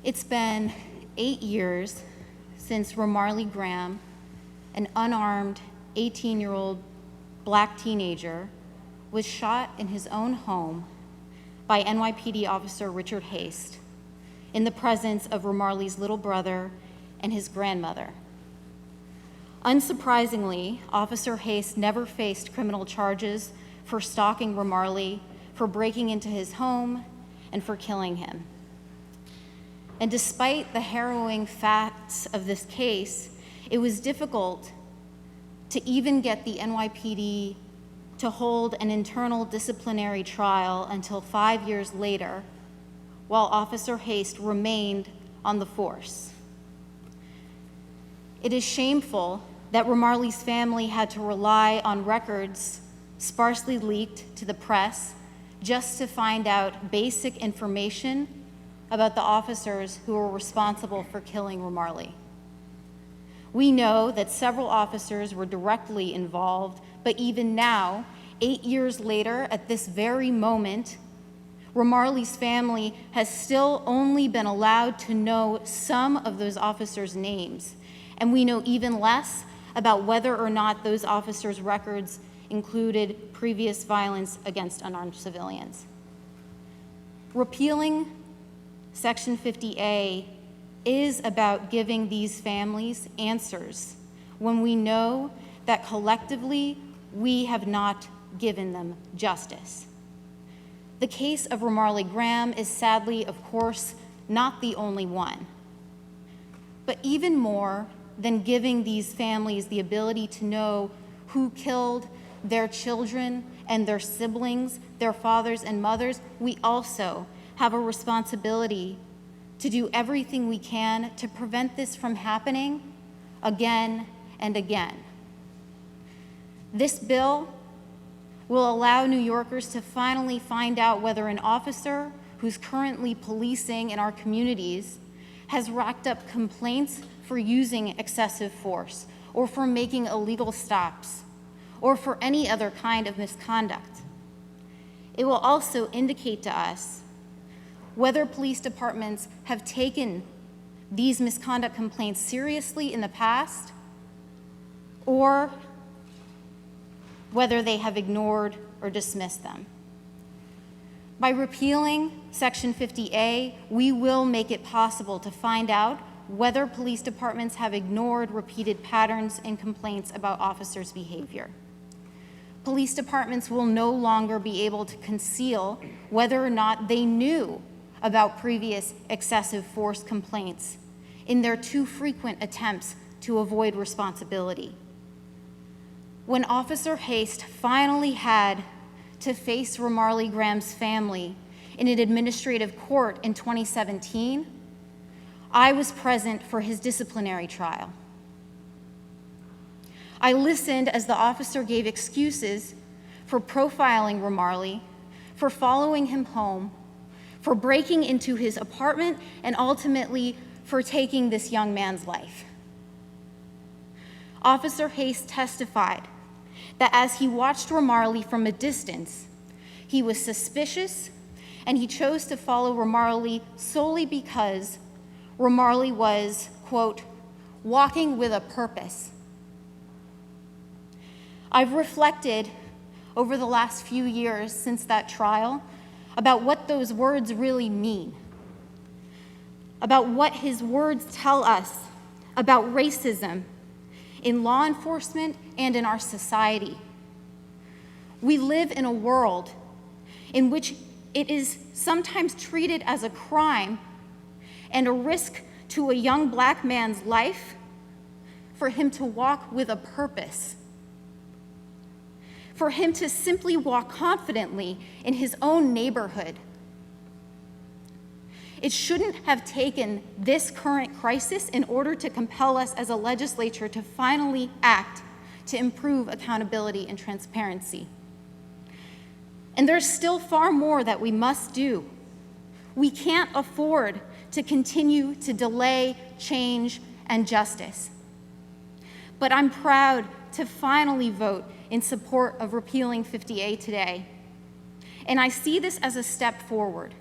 It's been 8 years since Romarley Graham, an unarmed 18-year-old Black teenager, was shot in his own home by NYPD officer Richard Haste in the presence of Romarley's little brother and his grandmother. Unsurprisingly, Officer Haste never faced criminal charges for stalking Romarley, for breaking into his home, and for killing him. And despite the harrowing facts of this case, it was difficult to even get the NYPD to hold an internal disciplinary trial until 5 years later, while Officer Haste remained on the force. It is shameful that Romarley's family had to rely on records sparsely leaked to the press just to find out basic information about the officers who were responsible for killing Romarley. We know that several officers were directly involved, but even now, 8 years later, at this very moment, Romarley's family has still only been allowed to know some of those officers' names, and we know even less about whether or not those officers' records included previous violence against unarmed civilians. Repealing Section 50A is about giving these families answers when we know that collectively we have not given them justice. The case of Romarley Graham is sadly, of course, not the only one. But even more than giving these families the ability to know who killed their children and their siblings, their fathers and mothers, we also have a responsibility to do everything we can to prevent this from happening again and again. This bill will allow New Yorkers to finally find out whether an officer who's currently policing in our communities has racked up complaints for using excessive force, or for making illegal stops, or for any other kind of misconduct. It will also indicate to us whether police departments have taken these misconduct complaints seriously in the past, or whether they have ignored or dismissed them. By repealing Section 50A, we will make it possible to find out whether police departments have ignored repeated patterns and complaints about officers' behavior. Police departments will no longer be able to conceal whether or not they knew about previous excessive force complaints in their too frequent attempts to avoid responsibility. When Officer Haste finally had to face Romarley Graham's family in an administrative court in 2017, I was present for his disciplinary trial. I listened as the officer gave excuses for profiling Romarley, for following him home, for breaking into his apartment, and ultimately for taking this young man's life. Officer Haste testified that as he watched Romarley from a distance, he was suspicious, and he chose to follow Romarley solely because Romarley was, quote, walking with a purpose. I've reflected over the last few years since that trial about what those words really mean, about what his words tell us about racism in law enforcement and in our society. We live in a world in which it is sometimes treated as a crime and a risk to a young Black man's life for him to walk with a purpose, for him to simply walk confidently in his own neighborhood. It shouldn't have taken this current crisis in order to compel us as a legislature to finally act to improve accountability and transparency. And there's still far more that we must do. We can't afford to continue to delay change and justice. But I'm proud to finally vote in support of repealing 50A today. And I see this as a step forward.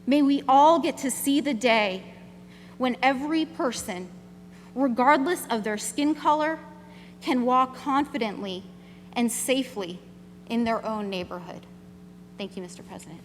May we all get to see the day when every person, regardless of their skin color, can walk confidently and safely in their own neighborhood. Thank you, Mr. President.